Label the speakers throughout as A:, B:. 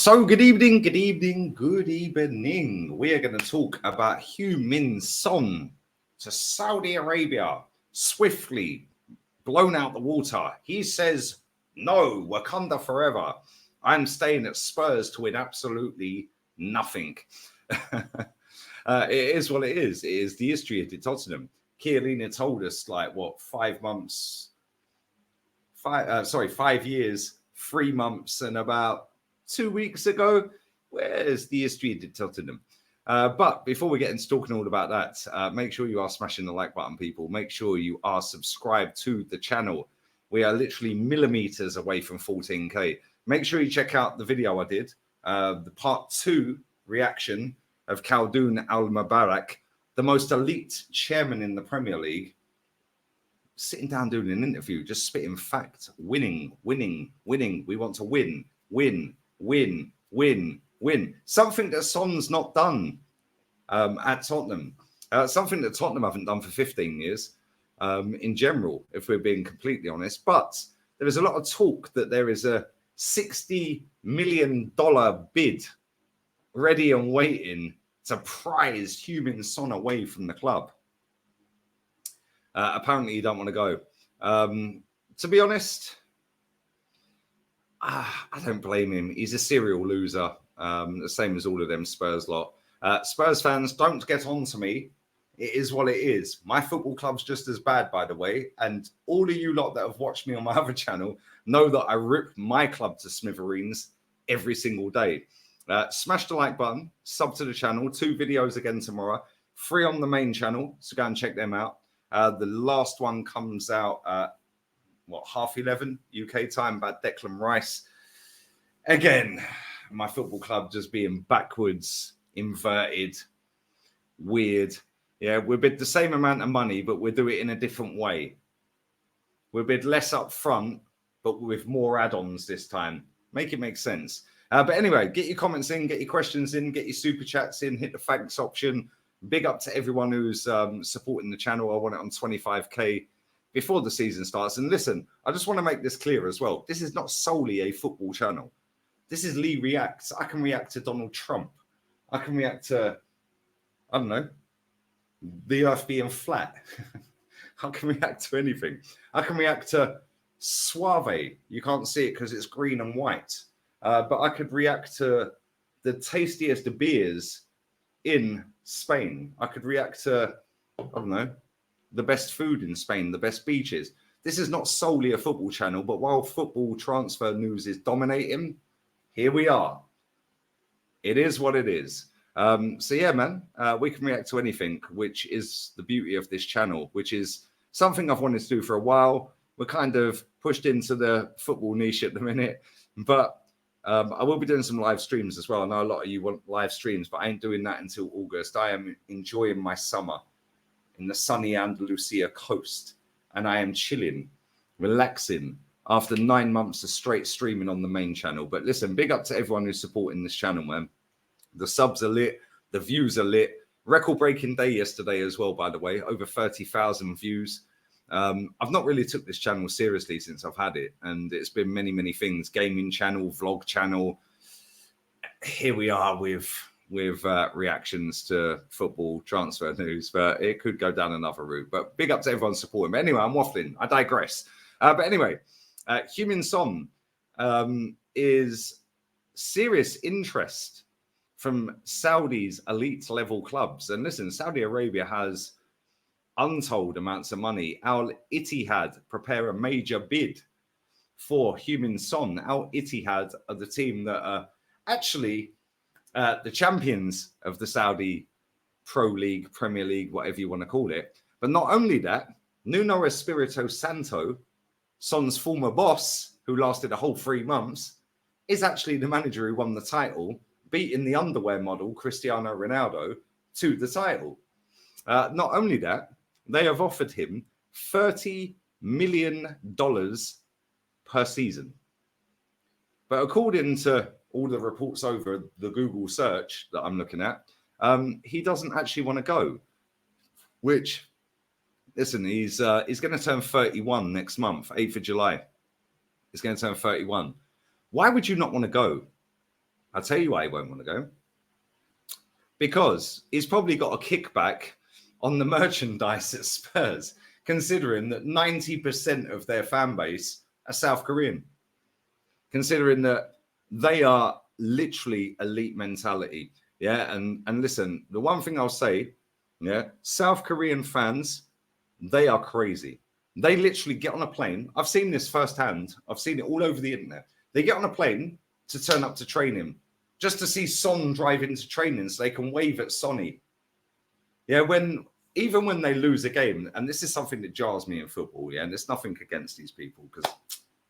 A: So good evening. We are going to talk about Heung-min Son to Saudi Arabia, swiftly blown out the water. He says, no, Wakanda forever. I'm staying at Spurs to win absolutely nothing. It is what it is. It is the history of Tottenham. Chiellini told us 5 years, 3 months, and about 2 weeks ago. Where's the history of Tottenham? But before we get into talking all about that, make sure you are smashing the like button, people. Make sure you are subscribed to the channel. We are literally millimeters away from 14K. Make sure you check out the video I did, the part 2 reaction of Khaldoon Al-Mubarak, the most elite chairman in the Premier League, sitting down doing an interview, just spitting facts, winning. We want to win. Something that Son's not done at Tottenham. Something that Tottenham haven't done for 15 years in general, if we're being completely honest. But there is a lot of talk that there is a $60 million bid ready and waiting to prize Heung-min Son away from the club. Apparently, you don't want to go. To be honest, I don't blame him. He's a serial loser, the same as all of them Spurs lot. Spurs fans, don't get on to me. It is what it is. My football club's just as bad, by the way. And all of you lot that have watched me on my other channel know that I rip my club to smithereens every single day. Smash the like button, sub to the channel. 2 videos again tomorrow. 3 on the main channel, so go and check them out. The last one comes out at 11:30 UK time, about Declan Rice. Again, my football club just being backwards, inverted, weird. Yeah, we bid the same amount of money, but we'll do it in a different way. We'll bid less up front, but with more add-ons this time. Make it make sense. But anyway, get your comments in, get your questions in, get your super chats in, hit the thanks option. Big up to everyone who's supporting the channel. I want it on 25K before the season starts. And listen, I just want to make this clear as well. This is not solely a football channel. This is Lee Reacts. I can react to Donald Trump. I can react to, I don't know, the earth being flat. I can react to anything. I can react to Suave. You can't see it because it's green and white. But I could react to the tastiest beers in Spain. I could react to, I don't know, the best food in Spain, the best beaches. This is not solely a football channel, but while football transfer news is dominating, here we are. It is what it is. So yeah, man, we can react to anything, which is the beauty of this channel, which is something I've wanted to do for a while. We're kind of pushed into the football niche at the minute, but I will be doing some live streams as well. I know a lot of you want live streams, but I ain't doing that until August. I am enjoying my summer in the sunny Andalusia coast, and I am chilling, relaxing after 9 months of straight streaming on the main channel. But listen, big up to everyone who's supporting this channel, man. The subs are lit, the views are lit. Record-breaking day yesterday as well, by the way. Over 30,000 views. I've not really took this channel seriously since I've had it, and it's been many things. Gaming channel, vlog channel. Here we are with reactions to football transfer news, but it could go down another route. But big up to everyone supporting me. Anyway, I'm waffling. I digress. But anyway, Heung-min Son is serious interest from Saudi's elite level clubs. And listen, Saudi Arabia has untold amounts of money. Al Ittihad prepare a major bid for Heung-min Son. Al Ittihad are the team that are actually the champions of the Saudi Pro League, Premier League, whatever you want to call it. But not only that, Nuno Espirito Santo, Son's former boss, who lasted a whole 3 months, is actually the manager who won the title, beating the underwear model Cristiano Ronaldo to the title. Not only that, they have offered him $30 million per season. But according to all the reports over the Google search that I'm looking at, he doesn't actually want to go. Which, listen, he's going to turn 31 next month, 8th of July. He's going to turn 31. Why would you not want to go? I'll tell you why he won't want to go. Because he's probably got a kickback on the merchandise at Spurs, considering that 90% of their fan base are South Korean. Considering that they are literally elite mentality. Yeah. And listen, the one thing I'll say, yeah, South Korean fans, they are crazy. They literally get on a plane. I've seen this firsthand. I've seen it all over the internet. They get on a plane to turn up to training, just to see Son drive into training so they can wave at Sonny. Yeah, even when they lose a game, and this is something that jars me in football, yeah, and there's nothing against these people, because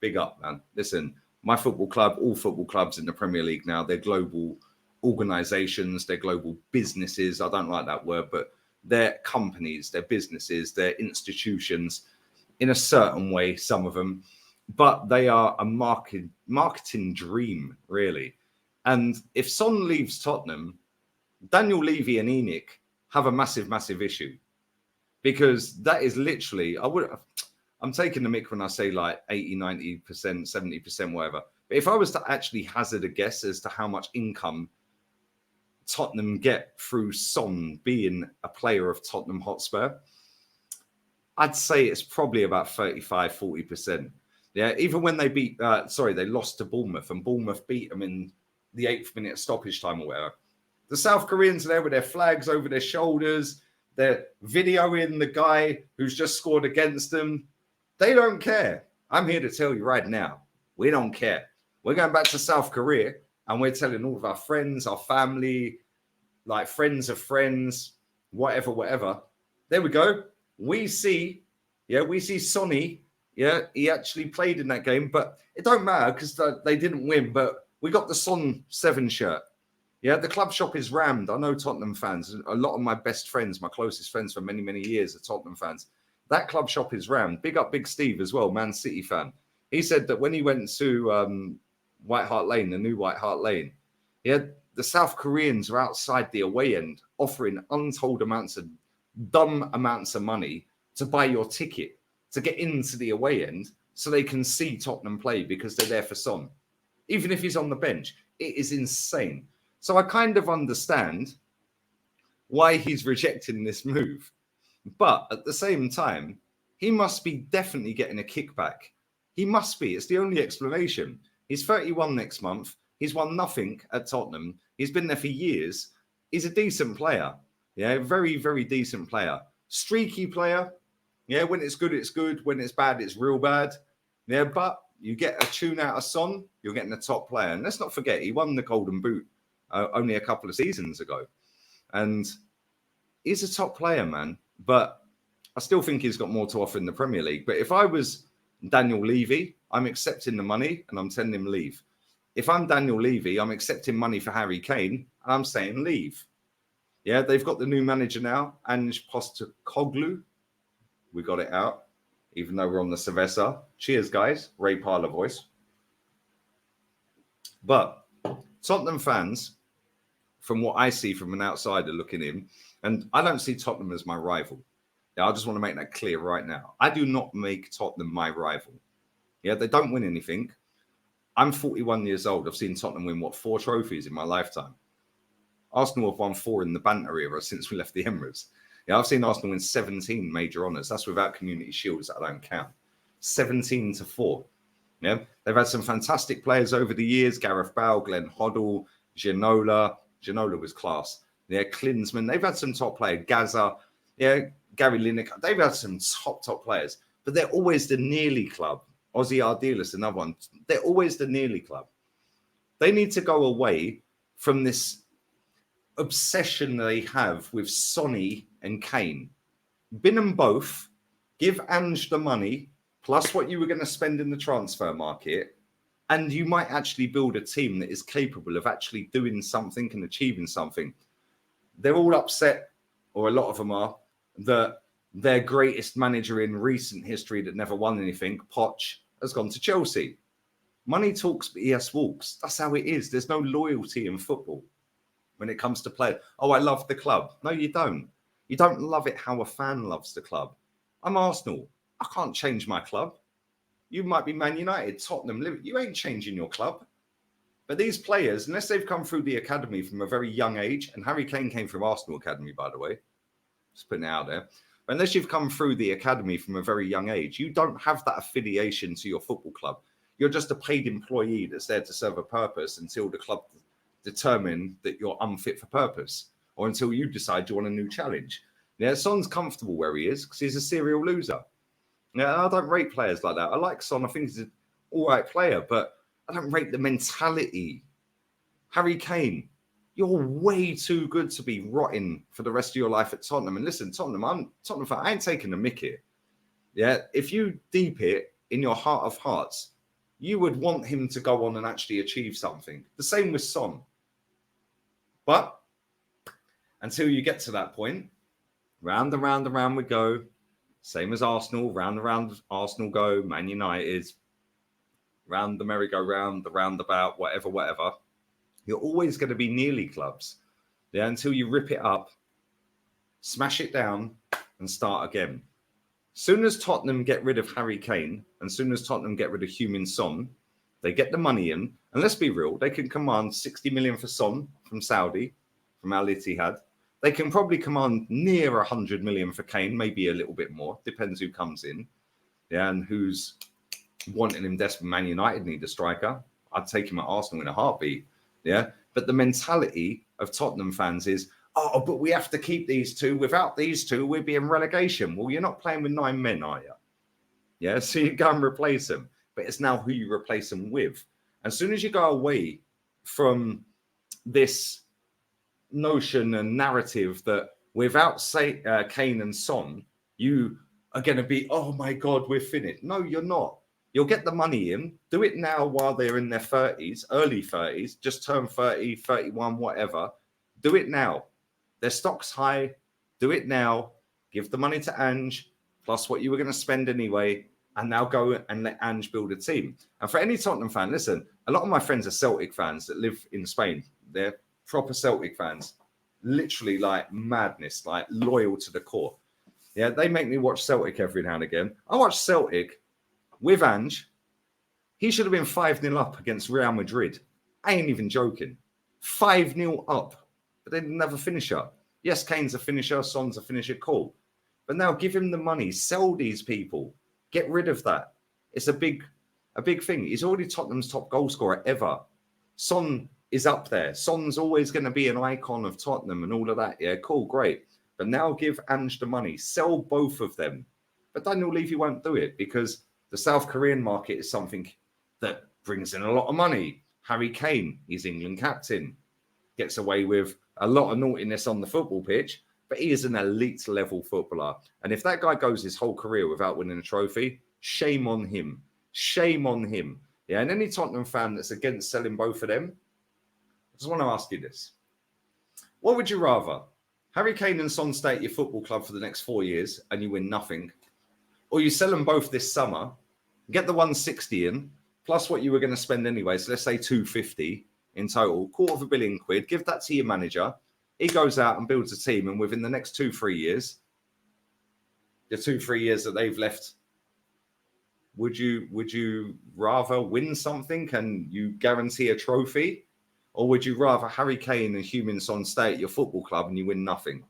A: big up, man. Listen, my football club, all football clubs in the Premier League now, they're global organizations, they're global businesses. I don't like that word, but they're companies, they're businesses, they're institutions in a certain way, some of them, but they are a marketing dream, really. And if Son leaves Tottenham, Daniel Levy and ENIC have a massive, massive issue, because that is literally, I'm taking the mick when I say like 80, 90%, 70%, whatever. But if I was to actually hazard a guess as to how much income Tottenham get through Son being a player of Tottenham Hotspur, I'd say it's probably about 35, 40%. Yeah, even when they lost to Bournemouth, and Bournemouth beat them in the 8th minute stoppage time or whatever. The South Koreans are there with their flags over their shoulders. They're videoing the guy who's just scored against them. They don't care. I'm here to tell you right now, we don't care. We're going back to South Korea, and we're telling all of our friends, our family, like friends of friends, whatever. There we go. We see Sonny. Yeah, he actually played in that game, but it don't matter because they didn't win. But we got the Son 7 shirt. Yeah, the club shop is rammed. I know Tottenham fans. A lot of my best friends, my closest friends for many, many years are Tottenham fans. That club shop is rammed. Big up Big Steve as well, Man City fan. He said that when he went to White Hart Lane, the new White Hart Lane, the South Koreans are outside the away end offering untold amounts of dumb amounts of money to buy your ticket to get into the away end so they can see Tottenham play because they're there for Son. Even if he's on the bench, it is insane. So I kind of understand why he's rejecting this move. But at the same time, he must be definitely getting a kickback. He must be. It's the only explanation. He's 31 next month. He's won nothing at Tottenham. He's been there for years. He's a decent player. Yeah, very, very decent player. Streaky player. Yeah, when it's good, it's good. When it's bad, it's real bad. Yeah, but you get a tune out of Son, you're getting a top player. And let's not forget, he won the Golden Boot only a couple of seasons ago. And he's a top player, man. But I still think he's got more to offer in the Premier League. But if I was Daniel Levy, I'm accepting the money and I'm telling him leave. If I'm Daniel Levy, I'm accepting money for Harry Kane and I'm saying leave. Yeah, they've got the new manager now, Ange Postecoglou. We got it out, even though we're on the Cerveza. Cheers, guys. Ray Parlour voice. But Tottenham fans, from what I see from an outsider looking in, and I don't see Tottenham as my rival. Yeah, I just want to make that clear right now. I do not make Tottenham my rival. Yeah, they don't win anything. I'm 41 years old. I've seen Tottenham win, 4 trophies in my lifetime. Arsenal have won 4 in the banter era since we left the Emirates. Yeah, I've seen Arsenal win 17 major honours. That's without Community Shields that I don't count. 17-4. Yeah, they've had some fantastic players over the years. Gareth Bale, Glenn Hoddle, Ginola. Ginola was class. Yeah, Klinsmann. They've had some top players. Gaza. Yeah, Gary Lineker. They've had some top players. But they're always the nearly club. Ozzy Ardiles, another one. They're always the nearly club. They need to go away from this obsession they have with Sonny and Kane. Bin them both, give Ange the money, plus what you were going to spend in the transfer market, and you might actually build a team that is capable of actually doing something and achieving something. They're all upset, or a lot of them are, that their greatest manager in recent history that never won anything, Poch, has gone to Chelsea. Money talks, but ES walks. That's how it is. There's no loyalty in football when it comes to play. Oh, I love the club. No, you don't. You don't love it how a fan loves the club. I'm Arsenal. I can't change my club. You might be Man United, Tottenham, Liverpool. You ain't changing your club. But these players, unless they've come through the academy from a very young age, and Harry Kane came from Arsenal Academy, by the way, just putting it out there. But unless you've come through the academy from a very young age, you don't have that affiliation to your football club. You're just a paid employee that's there to serve a purpose until the club determine that you're unfit for purpose, or until you decide you want a new challenge. Yeah, Son's comfortable where he is because he's a serial loser. Yeah, I don't rate players like that. I like Son. I think he's an all right player, but I don't rate the mentality. Harry Kane, you're way too good to be rotting for the rest of your life at Tottenham. And listen, Tottenham, I'm Tottenham fan. I ain't taking the mick here. Yeah, if you deep it in your heart of hearts, you would want him to go on and actually achieve something. The same with Son. But until you get to that point, round and round and round we go. Same as Arsenal, round and round Arsenal go, Man United, round the merry-go-round, the roundabout, whatever. You're always going to be nearly clubs. Yeah, until you rip it up, smash it down, and start again. Soon as Tottenham get rid of Harry Kane, and soon as Tottenham get rid of Heung-min Son, they get the money in. And let's be real, they can command 60 million for Son from Saudi, from Al Ittihad. They can probably command near 100 million for Kane, maybe a little bit more. Depends who comes in. Yeah, and who's wanting him desperate. Man United need a striker. I'd take him at Arsenal in a heartbeat. Yeah, but the mentality of Tottenham fans is, oh, but we have to keep these two. Without these two, we'd be in relegation. Well, you're not playing with 9 men, are you? Yeah, so you go and replace them. But it's now who you replace them with. As soon as you go away from this notion and narrative that without Kane and Son, you are going to be, oh my God, we're finished. No, you're not. You'll get the money in. Do it now while they're in their 30s, early 30s, just turn 30, 31, whatever. Do it now. Their stock's high. Do it now. Give the money to Ange, plus what you were going to spend anyway, and now go and let Ange build a team. And for any Tottenham fan, listen, a lot of my friends are Celtic fans that live in Spain. They're proper Celtic fans, literally like madness, like loyal to the core. Yeah, they make me watch Celtic every now and again. I watch Celtic with Ange. He should have been 5-0 up against Real Madrid. I ain't even joking. 5-0 up, but they didn't have a finisher. Yes, Kane's a finisher, Son's a finisher, cool. But now give him the money, sell these people, get rid of that. It's a big thing. He's already Tottenham's top goal scorer ever. Son is up there. Son's always going to be an icon of Tottenham and all of that. Yeah, cool, great. But now give Ange the money. Sell both of them. But Daniel Levy won't do it because the South Korean market is something that brings in a lot of money. Harry Kane, he's England captain, gets away with a lot of naughtiness on the football pitch, but he is an elite level footballer. And if that guy goes his whole career without winning a trophy, shame on him. Shame on him. Yeah, and any Tottenham fan that's against selling both of them, I just want to ask you this. What would you rather? Harry Kane and Son stay at your football club for the next 4 years and you win nothing, or you sell them both this summer, get the 160 in, plus what you were going to spend anyway, so let's say 250 in total, £250 million, give that to your manager, he goes out and builds a team, and within the next 2-3 years, the 2-3 years that they've left, would you rather win something and you guarantee a trophy, or would you rather Harry Kane and Heung-min Son stay at your football club and you win nothing? It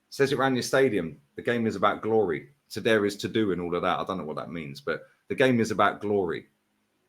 A: says it around your stadium. The game is about glory. To dare is to do and all of that. I don't know what that means, but the game is about glory.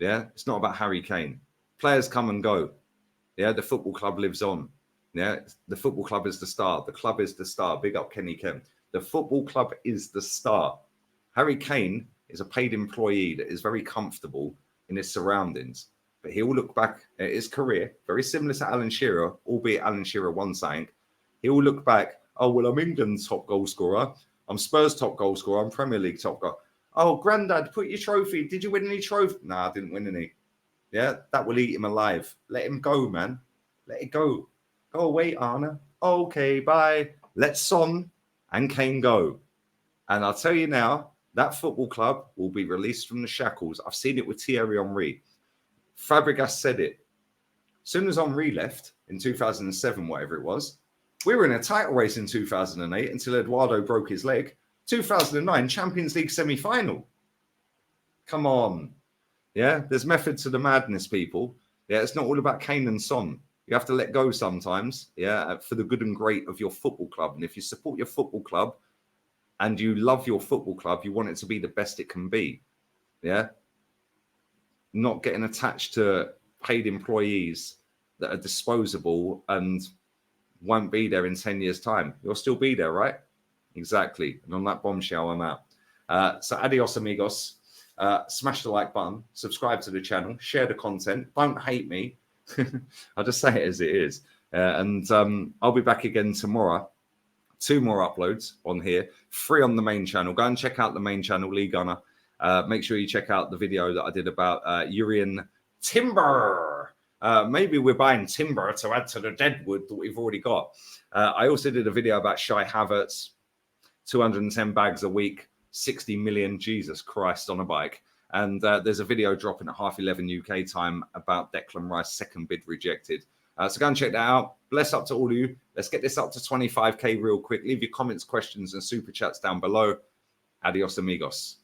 A: Yeah, it's not about Harry Kane. Players come and go. Yeah, the football club lives on. Yeah, the football club is the star. The club is the star. Big up Kenny Kem. The football club is the star. Harry Kane is a paid employee that is very comfortable in his surroundings. But he will look back at his career, very similar to Alan Shearer, albeit Alan Shearer won something. He will look back, oh, well, I'm England's top goal scorer. I'm Spurs' top goal scorer. I'm Premier League top goal. Oh, Grandad, put your trophy. Did you win any trophy? Nah, I didn't win any. Yeah, that will eat him alive. Let him go, man. Let it go. Go away, Arna. Okay, bye. Let Son and Kane go. And I'll tell you now, that football club will be released from the shackles. I've seen it with Thierry Henry. Fabregas said it. As soon as Henry left in 2007, whatever it was, we were in a title race in 2008 until Eduardo broke his leg. 2009 Champions League semi-final. Come on. Yeah, there's method to the madness, people. Yeah, it's not all about Kane and Son. You have to let go sometimes, yeah, for the good and great of your football club. And if you support your football club and you love your football club, you want it to be the best it can be. Yeah. Not getting attached to paid employees that are disposable and won't be there in 10 years' time. You'll still be there, right? Exactly. And on that bombshell, I'm out. So adios, amigos. Smash the like button, subscribe to the channel, share the content. Don't hate me. I'll just say it as it is. And I'll be back again tomorrow. 2 more uploads on here, 3 on the main channel. Go and check out the main channel, Lee Gunner. Make sure you check out the video that I did about Urian Timber. Maybe we're buying timber to add to the deadwood that we've already got. I also did a video about Shai Havertz, 210 bags a week, 60 million, Jesus Christ, on a bike. And there's a video dropping at 11:30 UK time about Declan Rice, second bid rejected. So go and check that out. Bless up to all of you. Let's get this up to 25K real quick. Leave your comments, questions, and super chats down below. Adios, amigos.